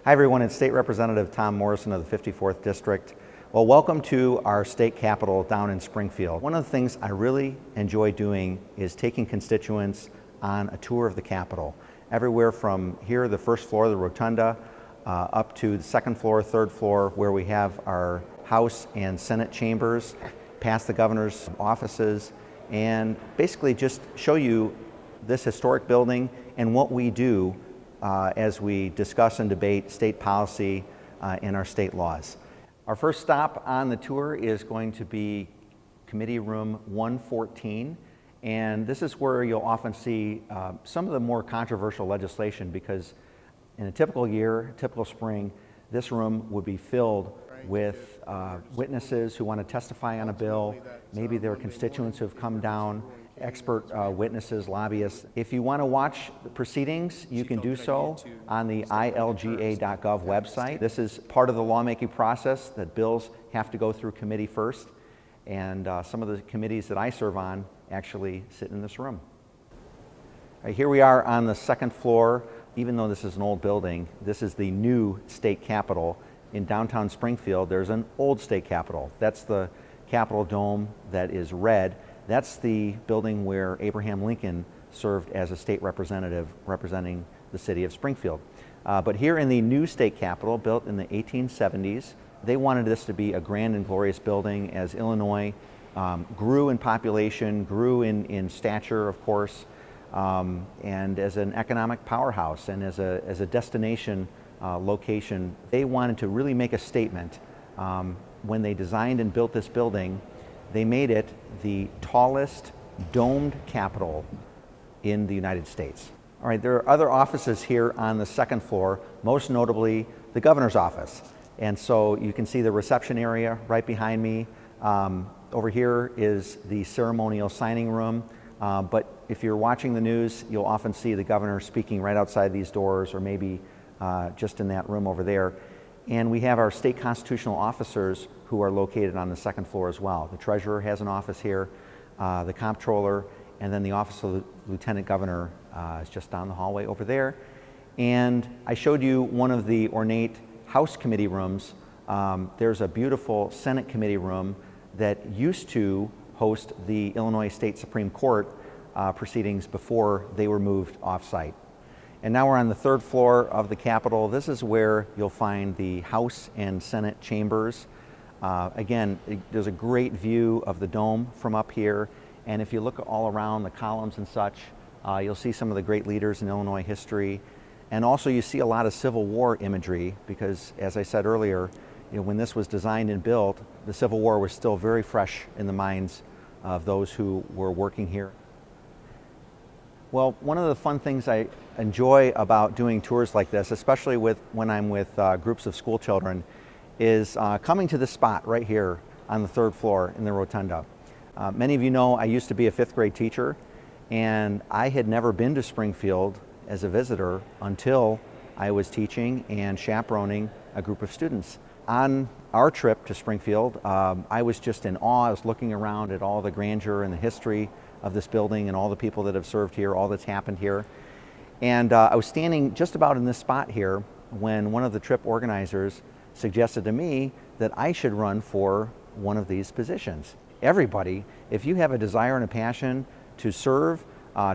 Hi everyone, it's State Representative Tom Morrison of the 54th District. Well, welcome to our state capitol down in Springfield. One of the things I really enjoy doing is taking constituents on a tour of the Capitol. Everywhere from here, the first floor of the rotunda, up to the second floor, third floor, where we have our House and Senate chambers, past the governor's offices, and basically just show you this historic building and what we do as we discuss and debate state policy and our state laws. Our first stop on the tour is going to be Committee Room 114, and this is where you'll often see some of the more controversial legislation, because in a typical year, typical spring, this room would be filled with witnesses who want to testify on a bill. Maybe their constituents who have come down, expert witnesses, lobbyists. If you want to watch the proceedings, you can do so on the ilga.gov website. This is part of the lawmaking process that bills have to go through committee first, and some of the committees that I serve on actually sit in this room. Right, here we are on the second floor. Even though this is an old building, this is the new state capitol. In downtown Springfield, there's an old state capitol. That's the Capitol Dome that is red. That's the building where Abraham Lincoln served as a state representative representing the city of Springfield. But here in the new state capitol, built in the 1870s, they wanted this to be a grand and glorious building as Illinois grew in population, grew in stature, of course, and as an economic powerhouse and as a destination location. They wanted to really make a statement. When they designed and built this building, they made it the tallest domed capitol in the United States. All right, there are other offices here on the second floor, most notably the governor's office. And so you can see the reception area right behind me. Over here is the ceremonial signing room. But if you're watching the news, you'll often see the governor speaking right outside these doors, or maybe just in that room over there. And we have our state constitutional officers who are located on the second floor as well. The treasurer has an office here, the comptroller, and then the office of the lieutenant governor is just down the hallway over there. And I showed you one of the ornate House committee rooms. There's a beautiful Senate committee room that used to host the Illinois State Supreme Court proceedings before they were moved off-site. And now we're on the third floor of the Capitol. This is where you'll find the House and Senate chambers. Again, there's a great view of the dome from up here. And if you look all around the columns and such, you'll see some of the great leaders in Illinois history. And also you see a lot of Civil War imagery, because as I said earlier, when this was designed and built, the Civil War was still very fresh in the minds of those who were working here. Well, one of the fun things I enjoy about doing tours like this, especially when I'm with groups of school children, is coming to this spot right here on the third floor in the rotunda. Many of you know I used to be a fifth grade teacher, and I had never been to Springfield as a visitor until I was teaching and chaperoning a group of students. On our trip to Springfield, I was just in awe. I was looking around at all the grandeur and the history of this building and all the people that have served here, all that's happened here. And I was standing just about in this spot here when one of the trip organizers suggested to me that I should run for one of these positions. Everybody, if you have a desire and a passion to serve,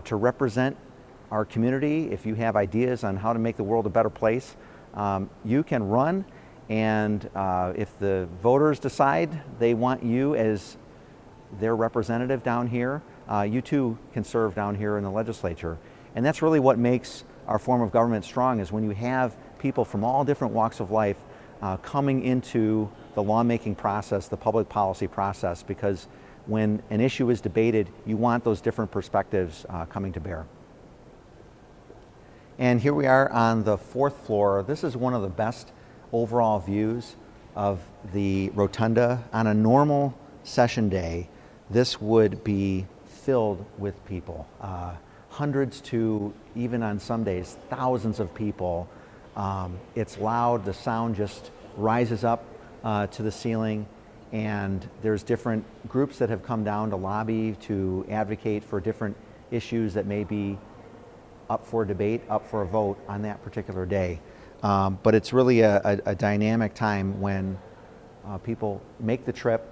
to represent our community, if you have ideas on how to make the world a better place, you can run. And if the voters decide they want you as their representative down here, you too can serve down here in the legislature. And that's really what makes our form of government strong, is when you have people from all different walks of life coming into the lawmaking process, the public policy process, because when an issue is debated, you want those different perspectives coming to bear. And here we are on the fourth floor. This is one of the best overall views of the rotunda. On a normal session day, this would be filled with people. Hundreds to, even on some days, thousands of people. It's loud, the sound just rises up to the ceiling, and there's different groups that have come down to lobby to advocate for different issues that may be up for debate, up for a vote on that particular day. But it's really a dynamic time when people make the trip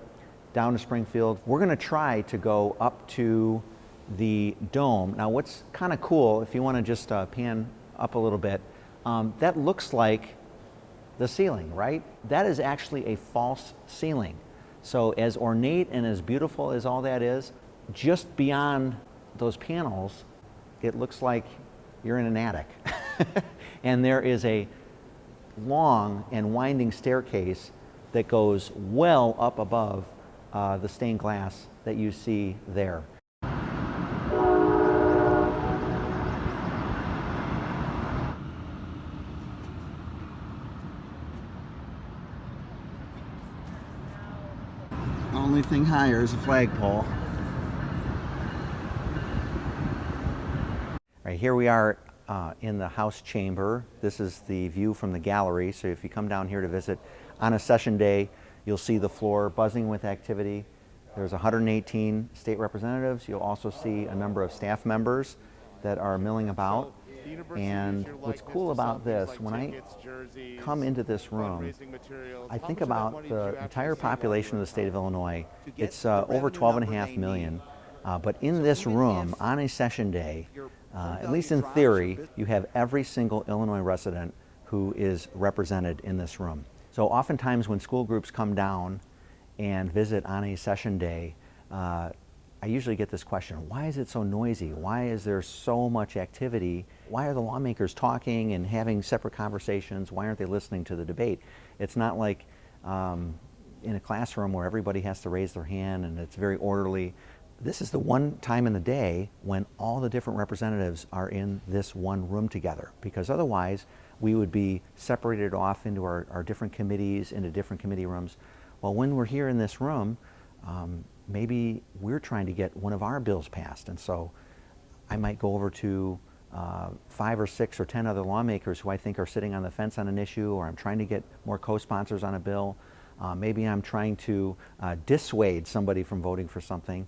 down to Springfield. We're going to try to go up to the dome. Now what's kind of cool, if you want to just pan up a little bit, that looks like the ceiling, right? That is actually a false ceiling. So as ornate and as beautiful as all that is, just beyond those panels, it looks like you're in an attic. And there is a long and winding staircase that goes well up above the stained glass that you see there. Only thing higher is a flagpole. Right, here we are in the House chamber. This is the view from the gallery. So if you come down here to visit on a session day, you'll see the floor buzzing with activity. There's 118 state representatives. You'll also see a number of staff members that are milling about. And what's cool about this, when I come into this room, I think about the entire population of the state of Illinois. It's over 12.5 million. But in this room, on a session day, at least in theory, you have every single Illinois resident who is represented in this room. So oftentimes when school groups come down and visit on a session day, I usually get this question: why is it so noisy? Why is there so much activity? Why are the lawmakers talking and having separate conversations? Why aren't they listening to the debate? It's not like in a classroom where everybody has to raise their hand and it's very orderly. This is the one time in the day when all the different representatives are in this one room together, because otherwise we would be separated off into our different committees, into different committee rooms. Well, when we're here in this room, maybe we're trying to get one of our bills passed, and so I might go over to 5 or 6 or 10 other lawmakers who I think are sitting on the fence on an issue, or I'm trying to get more co-sponsors on a bill. Maybe I'm trying to dissuade somebody from voting for something.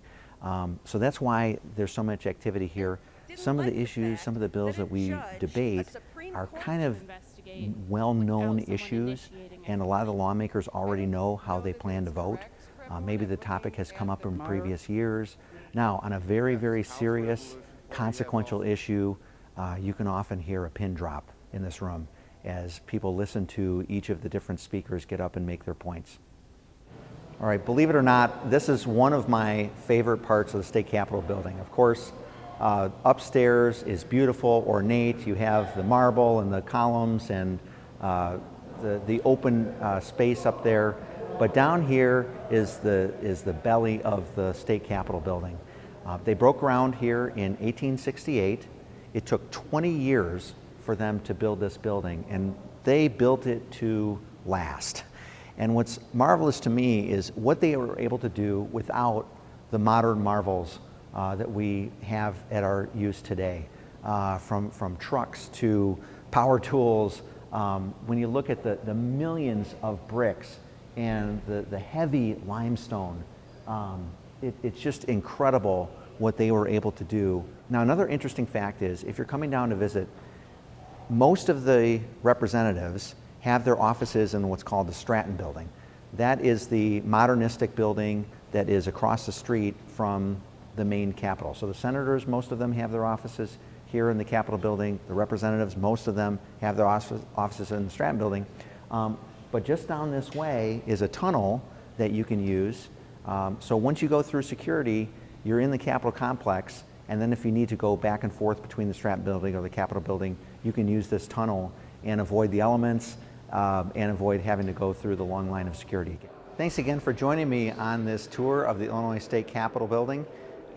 So that's why there's so much activity here. Some of the issues, some of the bills that we debate are kind of well-known issues, and a lot of the lawmakers already know how they plan to vote. Maybe the topic has come up in previous years. Now, on a very, very serious, consequential issue, you can often hear a pin drop in this room as people listen to each of the different speakers get up and make their points. All right, believe it or not, this is one of my favorite parts of the State Capitol building. Of course, upstairs is beautiful, ornate. You have the marble and the columns and the open space up there. But down here is the belly of the State Capitol building. They broke ground here in 1868. It took 20 years for them to build this building, and they built it to last. And what's marvelous to me is what they were able to do without the modern marvels that we have at our use today, from trucks to power tools. When you look at the millions of bricks and the heavy limestone, it's just incredible what they were able to do. Now, another interesting fact is, if you're coming down to visit, most of the representatives have their offices in what's called the Stratton Building. That is the modernistic building that is across the street from the main Capitol. So the senators, most of them have their offices here in the Capitol building. The representatives, most of them have their offices in the Stratton Building. But just down this way is a tunnel that you can use. So once you go through security, you're in the Capitol complex, and then if you need to go back and forth between the Stratton Building or the Capitol Building, you can use this tunnel and avoid the elements and avoid having to go through the long line of security. Thanks again for joining me on this tour of the Illinois State Capitol Building.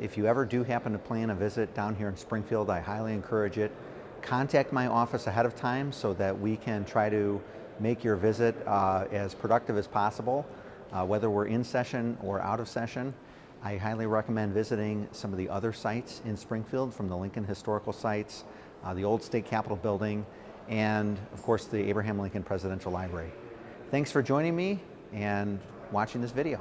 If you ever do happen to plan a visit down here in Springfield, I highly encourage it. Contact my office ahead of time so that we can try to make your visit as productive as possible, whether we're in session or out of session. I highly recommend visiting some of the other sites in Springfield, from the Lincoln Historical Sites, the old State Capitol Building, and of course the Abraham Lincoln Presidential Library. Thanks for joining me and watching this video.